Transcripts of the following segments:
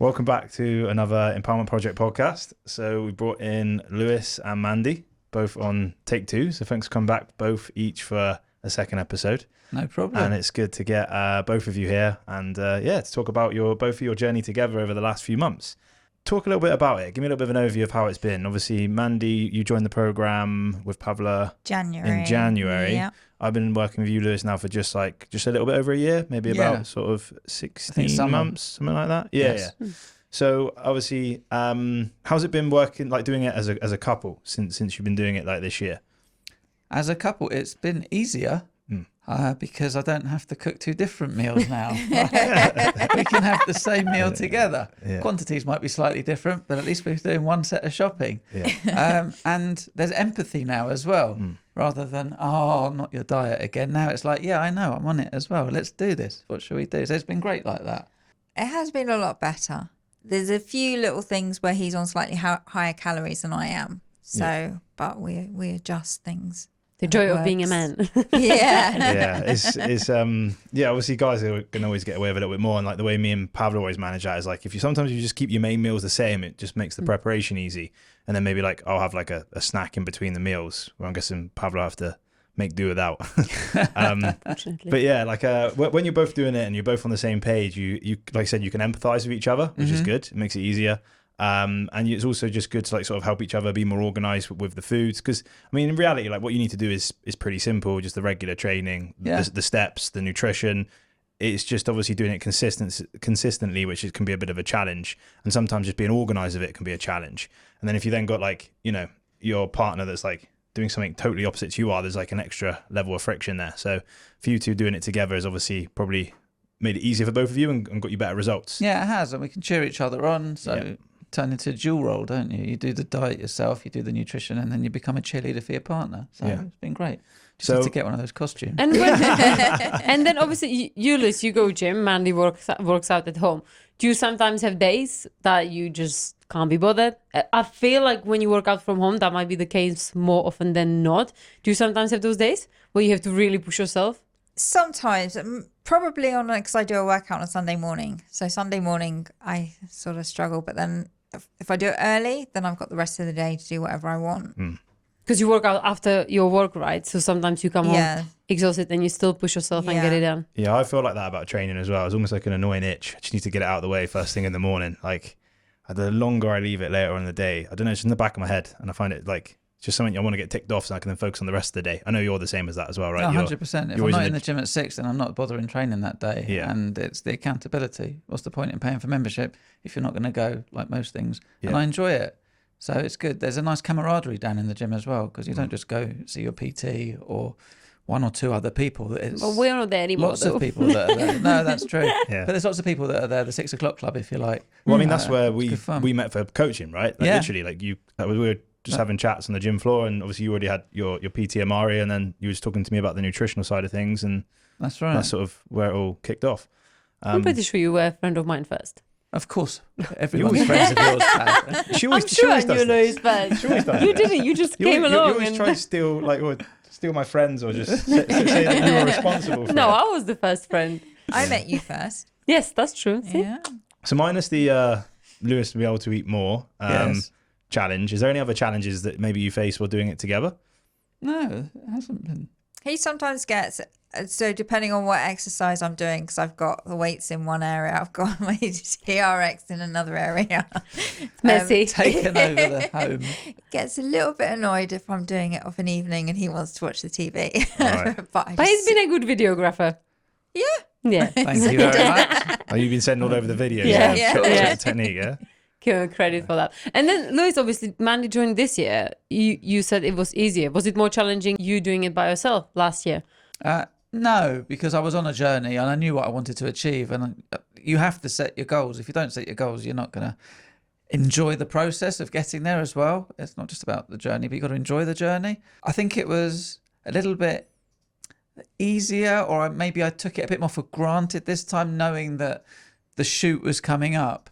Welcome back to another Empowerment Project podcast. So we brought in Lewis and Mandy, both on take two. So thanks for coming back, both each for a second episode. No problem. And it's good to get both of you here and to talk about both of your journey together over the last few months. Talk a little bit about it. Give me a little bit of an overview of how it's been. Obviously, Mandy, you joined the program with Pavla in January. Yeah. I've been working with you, Lewis, now for just a little bit over a year, maybe about sort of 16 months, something like that. Yeah. So obviously, how's it been working, like doing it as a couple since you've been doing it like this year? As a couple, it's been easier because I don't have to cook two different meals now. We can have the same meal together. Yeah. Quantities might be slightly different, but at least we're doing one set of shopping. Yeah. And there's empathy now as well, rather than, not your diet again. Now it's like, yeah, I know, I'm on it as well. Let's do this. What should we do? So it's been great like that. It has been a lot better. There's a few little things where he's on slightly higher calories than I am. So, but we adjust things. The joy of being a man. Yeah. It's obviously guys can always get away with a little bit more, and like the way me and Pavlo always manage that is like if you sometimes just keep your main meals the same, it just makes the preparation easy, and then maybe like I'll have like a snack in between the meals where I'm guessing Pavlo have to make do without. But yeah, like when you're both doing it and you're both on the same page, you like I said, you can empathize with each other, which is good. It makes it easier. And it's also just good to like sort of help each other be more organized with the foods, because I mean in reality like what you need to do is pretty simple, just the regular training, the steps, the nutrition. It's just obviously doing it consistently, which can be a bit of a challenge, and sometimes just being organized with it can be a challenge. And then if you then got like your partner that's like doing something totally opposite to you are, there's like an extra level of friction there. So for you two doing it together has obviously probably made it easier for both of you and got you better results. Yeah, it has, and we can cheer each other on. So turn into a dual role, don't you? You do the diet yourself, you do the nutrition, and then you become a cheerleader for your partner. So it's been great. Just need to get one of those costumes. And and then obviously you, Liz, you go gym, Mandy works out at home. Do you sometimes have days that you just can't be bothered? I feel like when you work out from home, that might be the case more often than not. Do you sometimes have those days where you have to really push yourself? Sometimes, probably because I do a workout on Sunday morning. So Sunday morning, I sort of struggle. But then if I do it early, then I've got the rest of the day to do whatever I want. Because you work out after your work, right? So sometimes you come home exhausted and you still push yourself and get it done. Yeah, I feel like that about training as well. It's almost like an annoying itch. I just need to get it out of the way first thing in the morning. Like the longer I leave it later on in the day, I don't know, it's in the back of my head. And I find it like just something I want to get ticked off so I can then focus on the rest of the day. I know you're the same as that as well, right? 100%. If I'm not in the gym at 6, then I'm not bothering training that day. Yeah. And it's the accountability. What's the point in paying for membership if you're not going to go, like most things? Yeah. And I enjoy it. So it's good. There's a nice camaraderie down in the gym as well, because you don't just go see your PT or one or two other people. Well, we're not there anymore. Lots of people that are there. No, that's true. But there's lots of people that are there, the 6 o'clock club, if you like. Well, I mean, that's where we met for coaching, right? Like, literally, like we were just having chats on the gym floor, and obviously you already had your PT Amari, and then you were just talking to me about the nutritional side of things, and that's right. That's sort of where it all kicked off. I'm pretty sure you were a friend of mine first. Of course, everyone's friends of yours, Pat. She always does this. She always does. You didn't. You just came along. You always try to steal my friends, or just say that you were responsible for it. I was the first friend. I met you first. Yes, that's true. Yeah. So minus the Lewis to be able to eat more challenge, is there any other challenges that maybe you face while doing it together? No, it hasn't been. He sometimes gets, so depending on what exercise I'm doing, because I've got the weights in one area, I've got my TRX in another area. Messy. Taken over the home. Gets a little bit annoyed if I'm doing it of an evening and he wants to watch the TV. Right. but he's been a good videographer. Yeah. Thank you very much. Oh, you've been sending all over the videos. Yeah. The technique, yeah. Give him credit for that. And then, Lewis, obviously, Mandy joined this year. You said it was easier. Was it more challenging you doing it by yourself last year? No, because I was on a journey and I knew what I wanted to achieve. And you have to set your goals. If you don't set your goals, you're not going to enjoy the process of getting there as well. It's not just about the journey, but you've got to enjoy the journey. I think it was a little bit easier, or maybe I took it a bit more for granted this time, knowing that the shoot was coming up.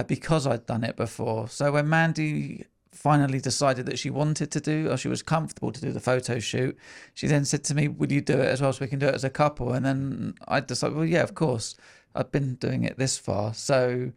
Because I'd done it before. So when Mandy finally decided that she wanted to do, or she was comfortable to do the photo shoot, she then said to me, will you do it as well so we can do it as a couple? And then I decided, well, yeah, of course. I've been doing it this far. So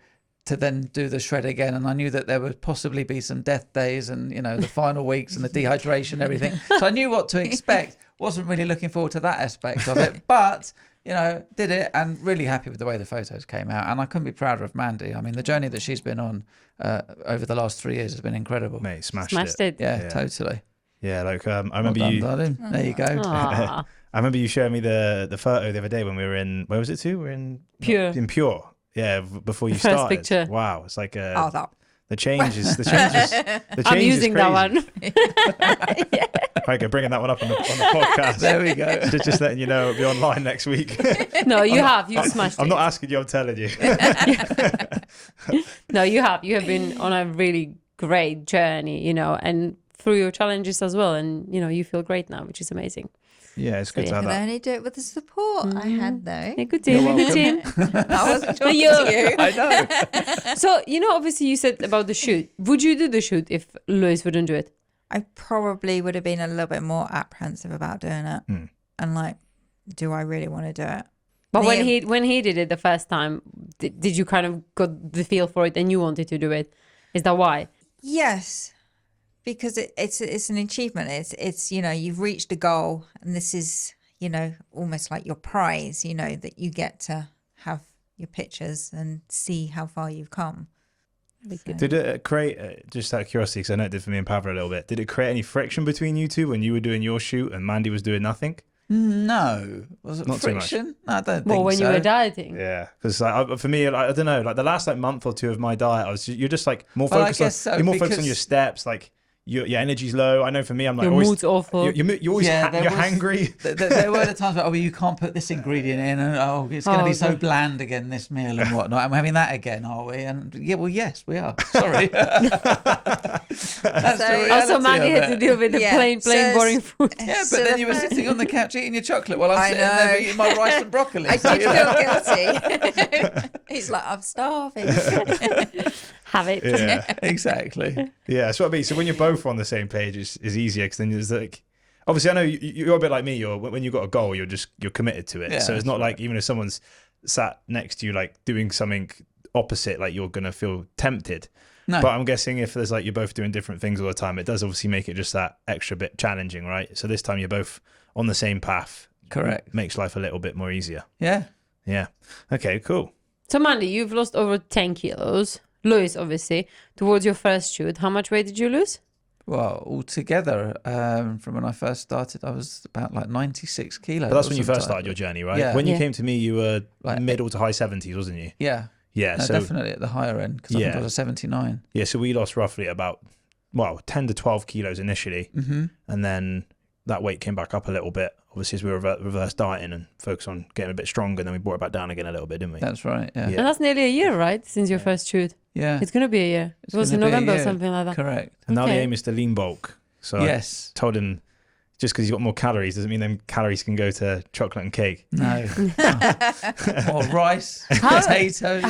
to then do the shred again, and I knew that there would possibly be some death days and the final weeks and the dehydration and everything, so I knew what to expect. Wasn't really looking forward to that aspect of it, but did it, and really happy with the way the photos came out, and I couldn't be prouder of Mandy. I mean, the journey that she's been on over the last 3 years has been incredible. Mate, smashed it. Yeah, totally. Yeah, like I remember Well done, you. darling. There you go. Aw. I remember you showing me the photo the other day when we were in. Where was it to? We were in Pure. In Pure. Yeah, before you The first started. picture. Wow, it's like that. the change is the change is the change I'm is using crazy. that one. Okay, bringing that one up on the podcast. There we go. Just letting you know it'll be online next week. No, you've smashed I'm it. not asking you, I'm telling you. No, you have been on a really great journey, and through your challenges as well, and you feel great now, which is amazing. Yeah, it's good So, to have Could that. only do it with the support I had, though. A good team, a good team. I wasn't talking You- to you. I know. So obviously you said about the shoot. Would you do the shoot if Lewis wouldn't do it? I probably would have been a little bit more apprehensive about doing it, and like, do I really want to do it? But Yeah. when he did it the first time, did you kind of got the feel for it and you wanted to do it? Is that why? Yes, because it's an achievement. It's you've reached a goal, and this is almost like your prize. That you get to have your pictures and see how far you've come. So- Did it create, just out of curiosity, because I know it did for me and Pavlo a little bit, did it create any friction between you two when you were doing your shoot and Mandy was doing nothing? No. Was it Not too much. friction? No, I don't think Well, when so. you were dieting. Yeah, because for me, I don't know, like the last month or two of my diet, you're just like more Well, I focused on guess so, you're more focused on because- your steps, like your energy's low. I know for me, I'm like Your always mood's awful. you're always Yeah, there you're was- hangry. There were the times where, you can't put this ingredient in, and it's going to Oh, be so okay. bland again, this meal and whatnot. And we're having that again, are we? And yeah, well, yes, we are. Sorry. That's the So- reality Also, Mandy of had to it. deal with the Yeah, plain, so boring food. Yeah, but So then the you were fir- sitting on the couch eating your chocolate while I'm I sitting there know. eating my rice and broccoli. I So, did feel guilty. He's like, I'm starving. Have it. Yeah, exactly. yeah. That's what I mean. So when you're both on the same page, it's easier because then there's like. Obviously, I know you're a bit like me. When you've got a goal, you're committed to it. Yeah, so it's that's not like right. even if someone's sat next to you, like doing something opposite, like you're gonna feel tempted. No. But I'm guessing if there's like you're both doing different things all the time, it does obviously make it just that extra bit challenging, right? So this time you're both on the same path. Correct. Makes life a little bit more easier. Yeah. Yeah. Okay. Cool. So, Mandy, you've lost over 10 kilos. Lewis, obviously, towards your first shoot. How much weight did you lose? Well, altogether, from when I first started, I was about like 96 kilos. But that's when you wasn't first I? started your journey, right? Yeah. When you Yeah. came to me, you were Like- middle to high 70s, wasn't you? Yeah. Yeah. No, So definitely at the higher end, because I think Yeah. I was a 79. yeah. So we lost roughly about 10 to 12 kilos initially, and then that weight came back up a little bit. Obviously, as we were reverse dieting and focused on getting a bit stronger, then we brought it back down again a little bit, didn't we? That's right. Yeah. Yeah. And that's nearly a year, right? Since your first shoot. Yeah. It's going to be a year. It's It was in gonna be a November or year. something like that. Correct. And now the Okay. aim is to lean bulk. So Yes. I told him just because he's got more calories doesn't mean them calories can go to chocolate and cake. No. Or rice, How- potatoes.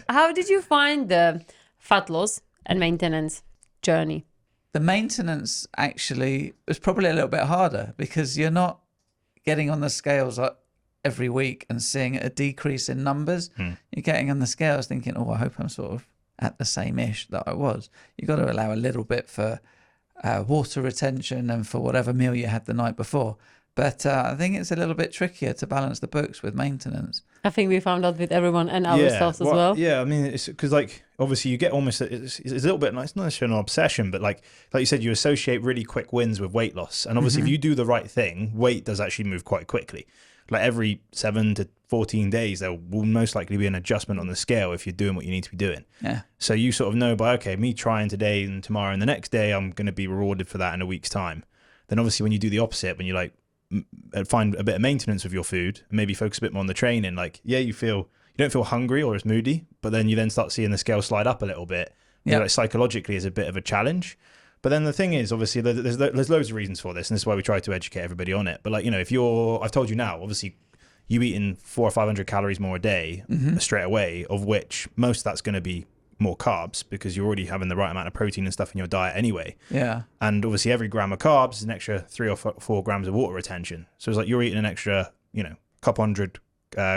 How did you find the fat loss and maintenance journey? The maintenance actually was probably a little bit harder because you're not getting on the scales every week and seeing a decrease in numbers. You're getting on the scales thinking, I hope I'm sort of at the same ish that I was. You've got to allow a little bit for water retention and for whatever meal you had the night before. But I think it's a little bit trickier to balance the books with maintenance. I think we found out with everyone and ourselves as well. Yeah, I mean, it's because like obviously you get almost it's a little bit. It's not necessarily an obsession, but like you said, you associate really quick wins with weight loss, and obviously if you do the right thing, weight does actually move quite quickly. Like every 7 to 14 days, there will most likely be an adjustment on the scale if you're doing what you need to be doing. Yeah. So you sort of know by me trying today and tomorrow and the next day, I'm going to be rewarded for that in a week's time. Then obviously when you do the opposite, when you like find a bit of maintenance with your food, maybe focus a bit more on the training, like you don't feel hungry or as moody, but then you then start seeing the scale slide up a little bit. Yeah. Like psychologically is a bit of a challenge. But then the thing is, obviously, there's loads of reasons for this, and this is why we try to educate everybody on it. But like, if I've told you now, obviously, you eating 400 or 500 calories more a day straight away, of which most of that's going to be more carbs because you're already having the right amount of protein and stuff in your diet anyway. Yeah. And obviously, every gram of carbs is an extra 3 or 4 grams of water retention. So it's like you're eating an extra, couple hundred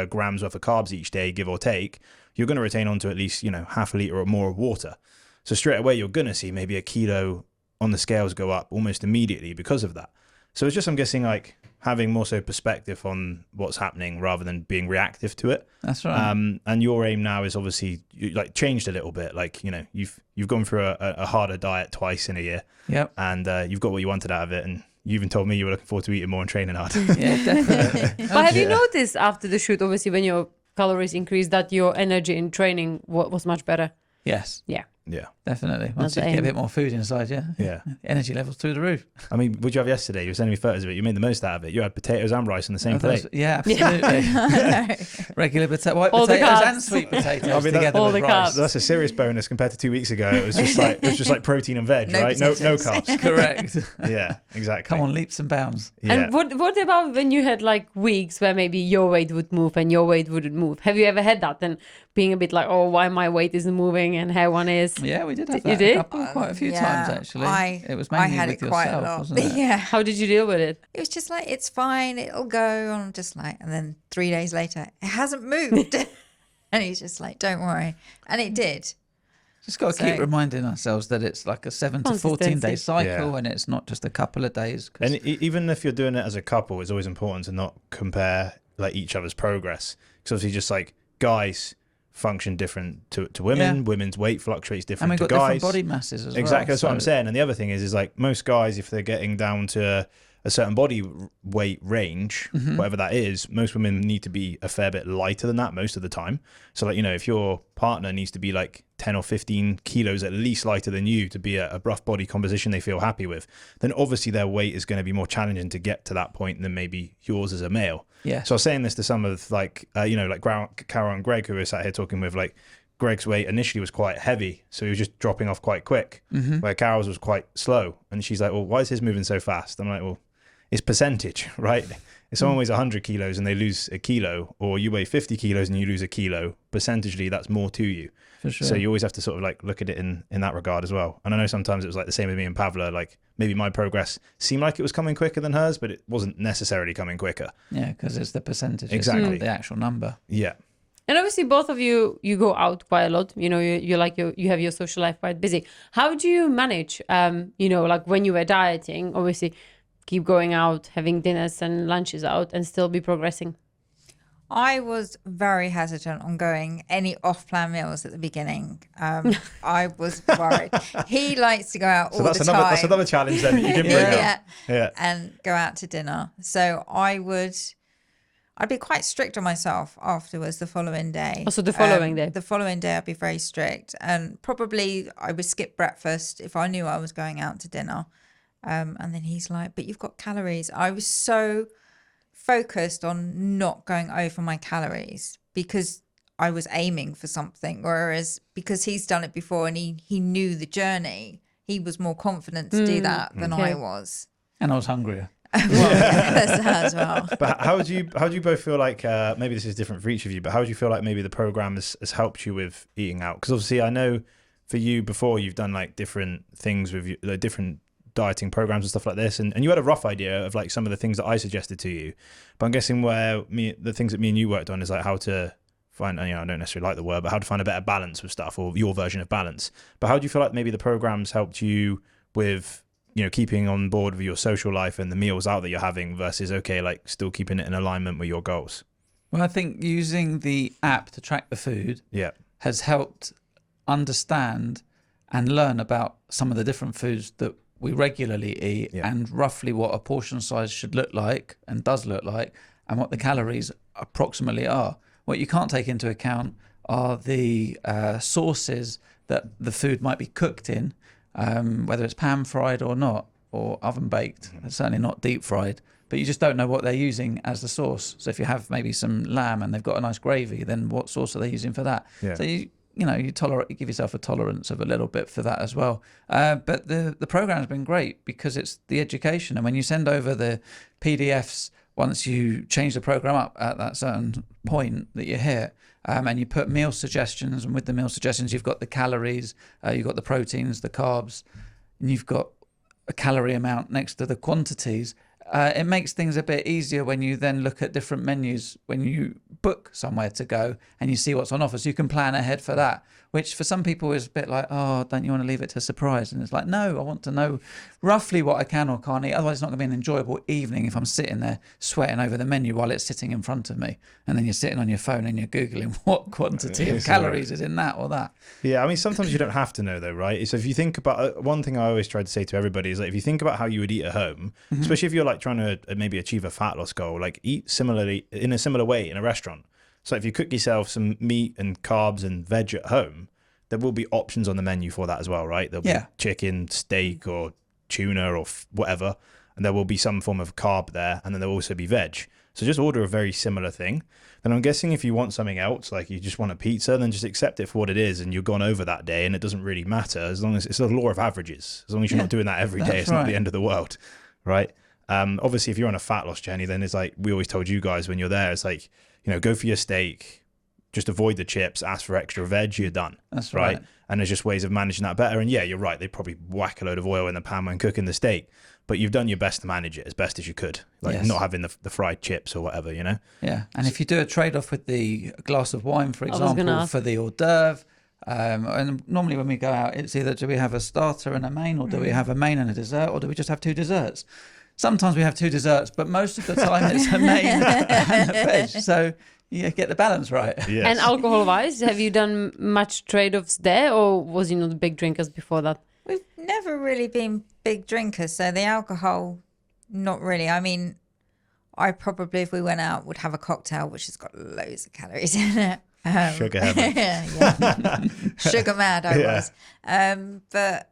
grams worth of carbs each day, give or take, you're going to retain onto at least, half a litre or more of water. So straight away, you're going to see maybe a kilo on the scales go up almost immediately because of that. So it's just, I'm guessing, like having more so perspective on what's happening rather than being reactive to it. That's right. And your aim now is obviously like changed a little bit. Like, you've gone through a harder diet twice in a year. Yep. And you've got what you wanted out of it. And you even told me you were looking forward to eating more and training harder. Yeah, definitely. But have you noticed after the shoot, obviously, when your calories increased, that your energy in training was much better? Yes. Yeah. Yeah. Definitely. Once That's you the get a aim. bit more food inside you, Yeah. energy levels through the roof. I mean, what'd you have yesterday? You were sending me photos of it. You made the most out of it. You had potatoes and rice on the same plate. Yeah, absolutely. Regular white All the potatoes carbs. and sweet potatoes I mean, together all with the rice. carbs. That's a serious bonus compared to 2 weeks ago. It was just like protein and veg, No right? No potatoes. carbs. Correct. Yeah, exactly. Come on, leaps and bounds. Yeah. And what about when you had like weeks where maybe your weight would move and your weight wouldn't move? Have you ever had that? And being a bit like, oh, why my weight isn't moving and how one is? Yeah, we did have You that did? quite a few Yeah, times actually. It was mainly had with it quite yourself, a lot. wasn't it? Yeah. How did you deal with it? It was just like, it's fine, it'll go. And I'm just like, and then 3 days later, it hasn't moved. And he's just like, don't worry. And it did. Just got to keep So- reminding ourselves that it's like a 7 to 14 day Consistency. cycle, Yeah. and it's not just a couple of days. 'Cause And even if you're doing it as a couple, it's always important to not compare like each other's progress. Because obviously, just like guys function different to women, Yeah. women's weight fluctuates and different we've to got guys. different body masses as well. Exactly, that's what I'm so- saying. And the other thing is like most guys, if they're getting down to a certain body weight range, whatever that is, most women need to be a fair bit lighter than that most of the time. So like, if your partner needs to be like 10 or 15 kilos at least lighter than you to be a rough body composition they feel happy with, then obviously their weight is going to be more challenging to get to that point than maybe yours as a male. Yeah. So I was saying this to some of like, like Carol and Greg, who were sat here talking with, like Greg's weight initially was quite heavy, so he was just dropping off quite quick, where Carol's was quite slow. And she's like, well, why is his moving so fast? I'm like, well, it's percentage, right? If someone weighs 100 kilos and they lose a kilo, or you weigh 50 kilos and you lose a kilo, percentagely, that's more to you. For sure. So you always have to sort of like look at it in that regard as well. And I know sometimes it was like the same with me and Pavla, like maybe my progress seemed like it was coming quicker than hers, but it wasn't necessarily coming quicker. Yeah, because it's the percentage, Exactly. not the actual number. Yeah. And obviously, both of you go out quite a lot. You have your social life quite busy. How do you manage? Like when you were dieting, obviously, keep going out, having dinners and lunches out, and still be progressing. I was very hesitant on going any off-plan meals at the beginning. I was worried. He likes to go out all the time. That's another challenge then that you didn't bring up. Yeah. And go out to dinner. So I'd be quite strict on myself afterwards the following day. Also the following day. The following day I'd be very strict. And probably I would skip breakfast if I knew I was going out to dinner. And then he's like, but you've got calories. I was so focused on not going over my calories because I was aiming for something. Whereas because he's done it before and he knew the journey, he was more confident to do that than I was. And I was hungrier. Well, there's that as well. But how do you both feel like maybe this is different for each of you, but how do you feel like maybe the program has helped you with eating out? Because obviously I know for you before you've done like different things with you, like different dieting programs and stuff like this, and you had a rough idea of like some of the things that I suggested to you, but I'm guessing the things that me and you worked on is like how to find, I don't necessarily like the word, but how to find a better balance with stuff, or your version of balance. But how do you feel like maybe the programs helped you with keeping on board with your social life and the meals out that you're having versus like still keeping it in alignment with your goals? Well, I think using the app to track the food has helped understand and learn about some of the different foods that we regularly eat and roughly what a portion size should look like and does look like and what the calories approximately are. What you can't take into account are the sources that the food might be cooked in, whether it's pan fried or not, or oven baked. It's certainly not deep fried, but you just don't know what they're using as the sauce. So if you have maybe some lamb and they've got a nice gravy, then what sauce are they using for that? Yeah. So you give yourself a tolerance of a little bit for that as well. But the program has been great because it's the education. And when you send over the PDFs, once you change the program up at that certain point that you hit, and you put meal suggestions, and with the meal suggestions, you've got the calories, you've got the proteins, the carbs, and you've got a calorie amount next to the quantities. it makes things a bit easier when you then look at different menus when you book somewhere to go and you see what's on offer. So you can plan ahead for that, which for some people is a bit like, oh, don't you want to leave it to surprise? And it's like, no, I want to know roughly what I can or can't eat. Otherwise, it's not going to be an enjoyable evening if I'm sitting there sweating over the menu while it's sitting in front of me. And then you're sitting on your phone and you're Googling what quantity of calories is in that or that. Yeah, I mean, sometimes you don't have to know though, right? So if you think about one thing I always try to say to everybody is like, if you think about how you would eat at home, especially if you're like trying to maybe achieve a fat loss goal, like eat similarly in a similar way in a restaurant. So if you cook yourself some meat and carbs and veg at home, there will be options on the menu for that as well, right? There'll be chicken, steak, or tuna, or whatever, and there will be some form of carb there, and then there'll also be veg. So just order a very similar thing. Then I'm guessing if you want something else, like you just want a pizza, then just accept it for what it is, and you're gone over that day, and it doesn't really matter as long as it's the law of averages. As long as you're not doing that every day, it's not the end of the world, right? Obviously, if you're on a fat loss journey, then it's like we always told you guys when you're there, it's like, you know, go for your steak, just avoid the chips, ask for extra veg, you're done. That's right. And there's just ways of managing that better. And yeah, you're right. They probably whack a load of oil in the pan when cooking the steak, but you've done your best to manage it as best as you could. Like not having the fried chips or whatever, you know? Yeah. And if you do a trade-off with the glass of wine, for example, for the hors d'oeuvre, and normally when we go out, it's either do we have a starter and a main, or do we have a main and a dessert, or do we just have two desserts? Sometimes we have two desserts, but most of the time it's a main and a veg. So you get the balance right. Yes. And alcohol-wise, have you done much trade-offs there, or was you not big drinkers before that? We've never really been big drinkers, so the alcohol, not really. I mean, I probably, if we went out, would have a cocktail which has got loads of calories in it. Sugar heaven. Yeah. Sugar mad I was. But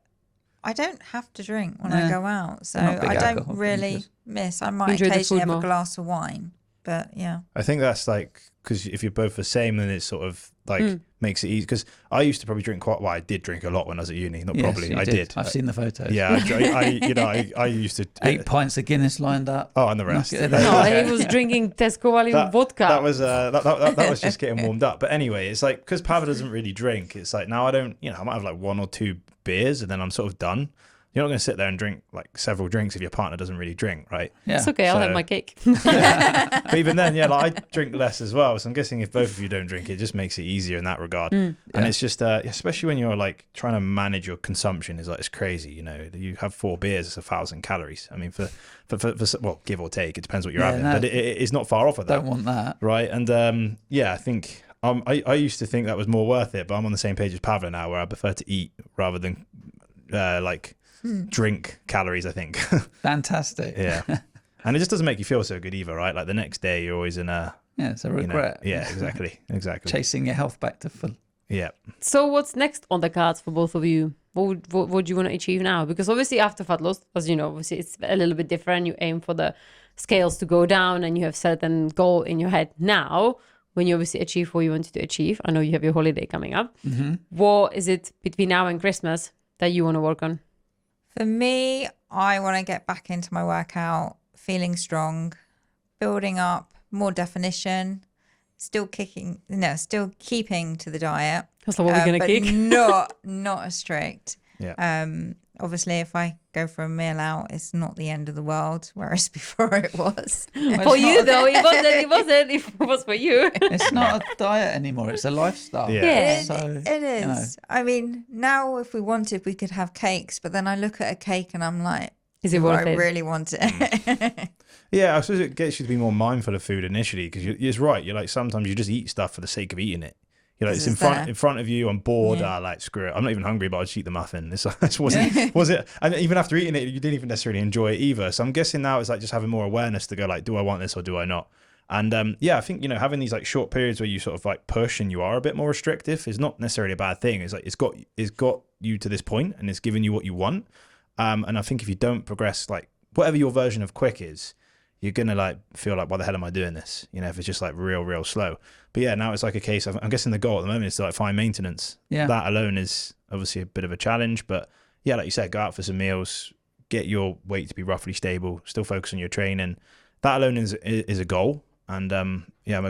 I don't have to drink when I go out, so I don't really miss. I might Enjoy the occasionally food have a more. glass of wine, but yeah. I think that's like, because if you're both the same, then it sort of like makes it easy. Because I used to probably drink I did drink a lot when I was at uni. Not probably, you I did. I've seen the photos. Yeah, I used to 8 pints of Guinness lined up. Oh, and the rest. No, he was drinking Tesco Valley vodka. That was that was just getting warmed up. But anyway, it's like, because Pavel doesn't really drink, it's like now I don't, I might have like 1 or 2 beers and then I'm sort of done. You're not going to sit there and drink like several drinks if your partner doesn't really drink, right? Yeah. It's okay, I'll have my cake. But even then, like I drink less as well. So I'm guessing if both of you don't drink, it just makes it easier in that regard. And it's just, especially when you're like trying to manage your consumption, is like, it's crazy. You have 4 beers, it's 1,000 calories. I mean, for well, give or take, it depends what you're having, but it's not far off of that. Don't want that, right? And I think I used to think that was more worth it, but I'm on the same page as Pavla now, where I prefer to eat rather than drink calories, I think. Fantastic. Yeah. And it just doesn't make you feel so good either, right? Like the next day you're always in a it's a regret. Yeah, exactly. Chasing your health back to full. Yeah. So what's next on the cards for both of you? What would you want to achieve now? Because obviously after fat loss, as you know, obviously it's a little bit different. You aim for the scales to go down and you have certain goal in your head. Now, when you obviously achieve what you wanted to achieve, I know you have your holiday coming up. What is it between now and Christmas that you want to work on? For me, I want to get back into my workout, feeling strong, building up more definition, still keeping to the diet. That's not what we're going to kick. Not as strict. Yeah. Obviously, if I go for a meal out, it's not the end of the world, whereas before it was. For you, though, it wasn't. It was for you. It's not a diet anymore. It's a lifestyle. Yeah. So, It is. I mean, now if we wanted, we could have cakes, but then I look at a cake and I'm like, Is it do worth I it? really want it? Yeah, I suppose it gets you to be more mindful of food initially, because it's right. You're like, sometimes you just eat stuff for the sake of eating it. You're like, it's in front of you. I'm bored. Like, screw it. I'm not even hungry, but I'll just eat the muffin. This was it. And even after eating it, you didn't even necessarily enjoy it either. So I'm guessing now it's like just having more awareness to go like, do I want this or do I not? And I think, having these like short periods where you sort of like push and you are a bit more restrictive is not necessarily a bad thing. It's like, it's got you to this point and it's given you what you want. And I think if you don't progress, like whatever your version of quick is, you're going to like feel like, why the hell am I doing this? If it's just like real slow. But yeah, now it's like a case of, I'm guessing the goal at the moment is to like find maintenance. Yeah. That alone is obviously a bit of a challenge, but yeah, like you said, go out for some meals, get your weight to be roughly stable, still focus on your training. That alone is a goal. And I'm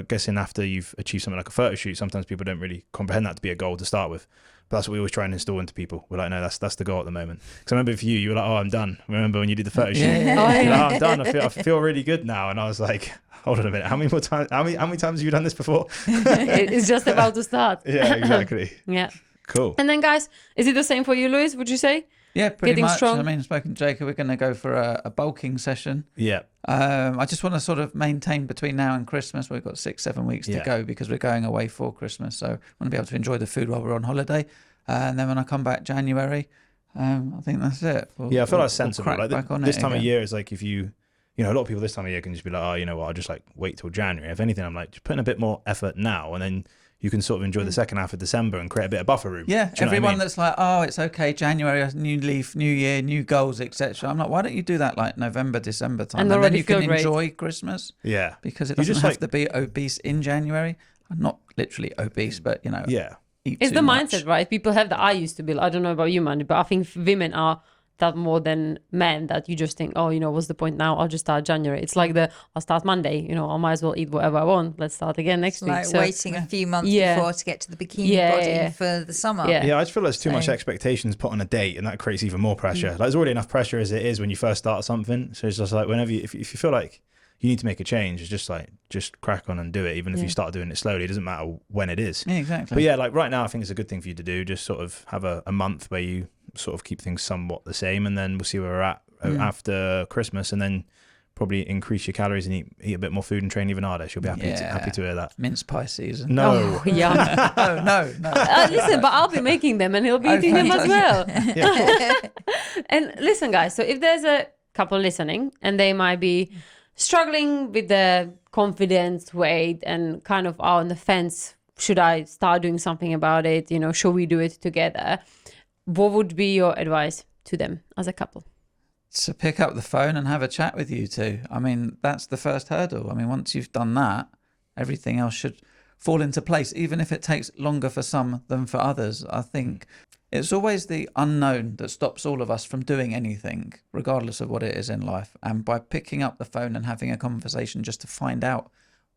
guessing after you've achieved something like a photo shoot, sometimes people don't really comprehend that to be a goal to start with. But that's what we always try and install into people. We're like, no, that's the goal at the moment. Because I remember for you were like, oh, I'm done. Remember when you did the photo shoot? Yeah. Oh, You're yeah. like, I'm done. I feel really good now. And I was like, hold on a minute. How many times have you done this before? It's just about to start. Yeah, exactly. Yeah. Cool. And then, guys, is it the same for you, Lewis? Would you say? Yeah, pretty Getting much. strong. I mean, spoken to Jacob, we're going to go for a bulking session. Yeah. I just want to sort of maintain between now and Christmas. We've got 6-7 weeks to go because we're going away for Christmas. So I want to be able to enjoy the food while we're on holiday. And then when I come back January, I think that's it. I feel like that's sensible. Crack Like back on this it time of again. year is like if you know, a lot of people this time of year can just be like, oh, you know what, I'll just like wait till January. If anything, I'm like, just put in a bit more effort now, and then you can sort of enjoy the second half of December and create a bit of buffer room. Yeah, Do you know what I everyone mean? that's like, oh, it's okay, January, new leaf, new year, new goals, etc. I'm like, why don't you do that like November, December time, And and then already you can feel great. enjoy Christmas Yeah. because it You doesn't just, have like- to be obese in January. I'm not literally obese, but you know, Yeah. eat It's too the much. mindset, right? People have that. I used to be. I don't know about you, Mandy, but I think women are that more than men. That you just think, oh, you know, what's the point now? I'll just start January. It's like I'll start Monday. You know, I might as well eat whatever I want. Let's start again next week. Like So, waiting a few months Yeah. before to get to the bikini Yeah, body yeah. for the summer. Yeah. Yeah, I just feel there's too much So- expectations put on a date, and that creates even more pressure. Like there's already enough pressure as it is when you first start something. So it's just like whenever if you feel like you need to make a change, it's just crack on and do it. Even if you start doing it slowly, it doesn't matter when it is. Yeah, exactly. But yeah, like right now, I think it's a good thing for you to do. Just sort of have a month where you sort of keep things somewhat the same, and then we'll see where we're at after Christmas, and then probably increase your calories and eat a bit more food and train even harder. She'll be happy to hear that. Mince pie season. No. Oh, yeah. no. Listen, but I'll be making them, and he'll be Oh, eating them as well. fantastic. And listen, guys, so if there's a couple listening and they might be struggling with the confidence, weight, and kind of are on the fence, should I start doing something about it? You know, should we do it together? What would be your advice to them as a couple? To pick up the phone and have a chat with you two. I mean, that's the first hurdle. I mean, once you've done that, everything else should fall into place, even if it takes longer for some than for others. I think it's always the unknown that stops all of us from doing anything, regardless of what it is in life. And by picking up the phone and having a conversation just to find out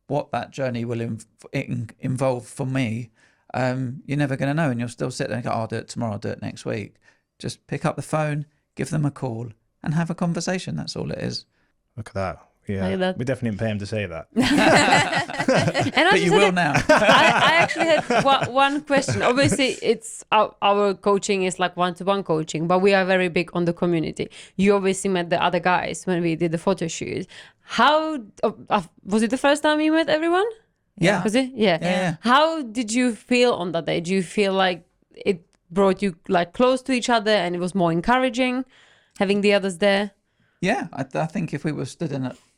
what that journey will involve for me, you're never going to know. And you'll still sit there and go, oh, I'll do it tomorrow, I'll do it next week. Just pick up the phone, give them a call, and have a conversation. That's all it is. Look at that. Yeah, Like that. we definitely didn't pay him to say that. And I But just you had will a- now. I actually had one question. Obviously, it's our coaching is like one-to-one coaching, but we are very big on the community. You obviously met the other guys when we did the photo shoot. How was it the first time you met everyone? Yeah. Was it? Yeah. Yeah. How did you feel on that day? Do you feel like it brought you like close to each other and it was more encouraging having the others there? Yeah, I think if we were stood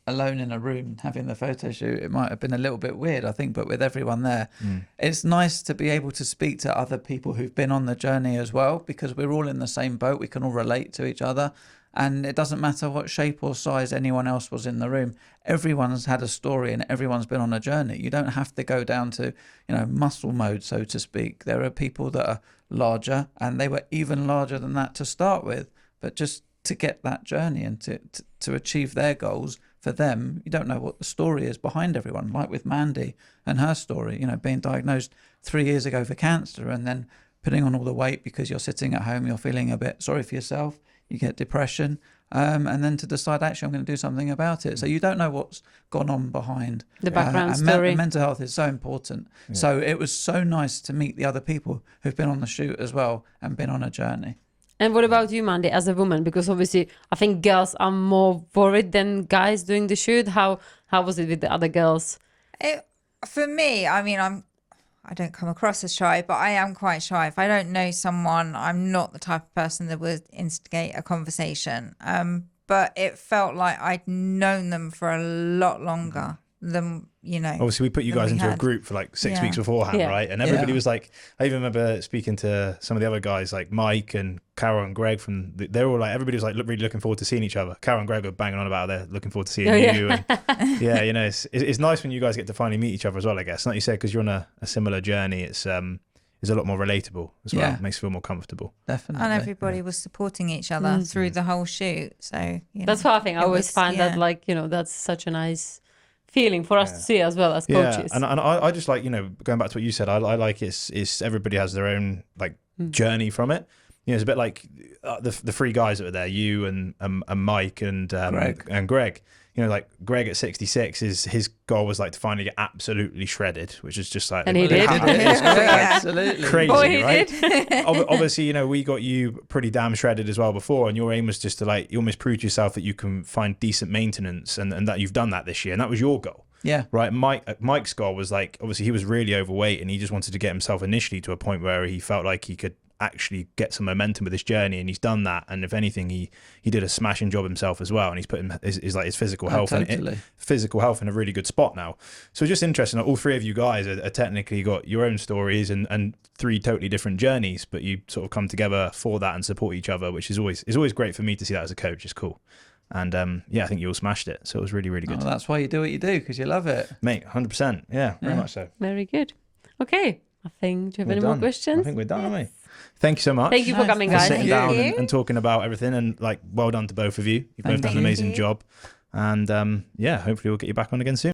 alone in a room having the photo shoot, it might have been a little bit weird, I think. But with everyone there, it's nice to be able to speak to other people who've been on the journey as well, because we're all in the same boat. We can all relate to each other. And it doesn't matter what shape or size anyone else was in the room. Everyone's had a story and everyone's been on a journey. You don't have to go down to, muscle mode, so to speak. There are people that are larger, and they were even larger than that to start with. But just to get that journey and to achieve their goals for them, you don't know what the story is behind everyone. Like with Mandy and her story, being diagnosed 3 years ago for cancer and then putting on all the weight because you're sitting at home, you're feeling a bit sorry for yourself, you get depression, and then to decide, actually, I'm going to do something about it. So you don't know what's gone on behind. The background and story. mental health is so important. Yeah. So it was so nice to meet the other people who've been on the shoot as well and been on a journey. And what about you, Mandy, as a woman? Because obviously, I think girls are more worried than guys doing the shoot. How was it with the other girls? For me, I mean, I don't come across as shy, but I am quite shy. If I don't know someone, I'm not the type of person that would instigate a conversation. But it felt like I'd known them for a lot longer than, Obviously, we put you guys into a group for like 6 weeks beforehand, right? And everybody was like, I even remember speaking to some of the other guys, like Mike and Carol and Greg they're all like, everybody was like really looking forward to seeing each other. Carol and Greg were banging on about they're looking forward to seeing you. And it's nice when you guys get to finally meet each other as well, I guess. Like you said, because you're on a similar journey, it's a lot more relatable as well. It makes you feel more comfortable. Definitely. And everybody was supporting each other through the whole shoot. So that's what I think. I always find that that's such a nice feeling for us to see as well as coaches. And I just like, going back to what you said, I like it's everybody has their own like journey from it. You know, it's a bit like the three guys that were there, you and Mike and Greg. You know, like Greg at 66, his goal was like to finally get absolutely shredded, which is just like, And he did. Absolutely. crazy, Boy, he right? did. Obviously, you know, we got you pretty damn shredded as well before, and your aim was just to like, you almost prove to yourself that you can find decent maintenance, and that you've done that this year, and that was your goal. Yeah. Right. Mike's goal was like, obviously he was really overweight, and he just wanted to get himself initially to a point where he felt like he could actually get some momentum with this journey, and he's done that. And if anything, he did a smashing job himself as well, and he's put his physical health in a really good spot now. So it's just interesting that all three of you guys are technically got your own stories and three totally different journeys, but you sort of come together for that and support each other, which is always great for me to see that as a coach. It's cool. And I think you all smashed it, so it was really, really good. Oh, that's why you do what you do, because you love it, Mate, 100%. Yeah, very much so. Very good. Okay. I think, do you have any more I questions? think we're done, aren't we? Thank you so much. Thank you for coming, for guys. sitting Thank down you. and talking about everything, and like, well done to both of you. You've both done an Thank amazing you. job. And hopefully we'll get you back on again soon.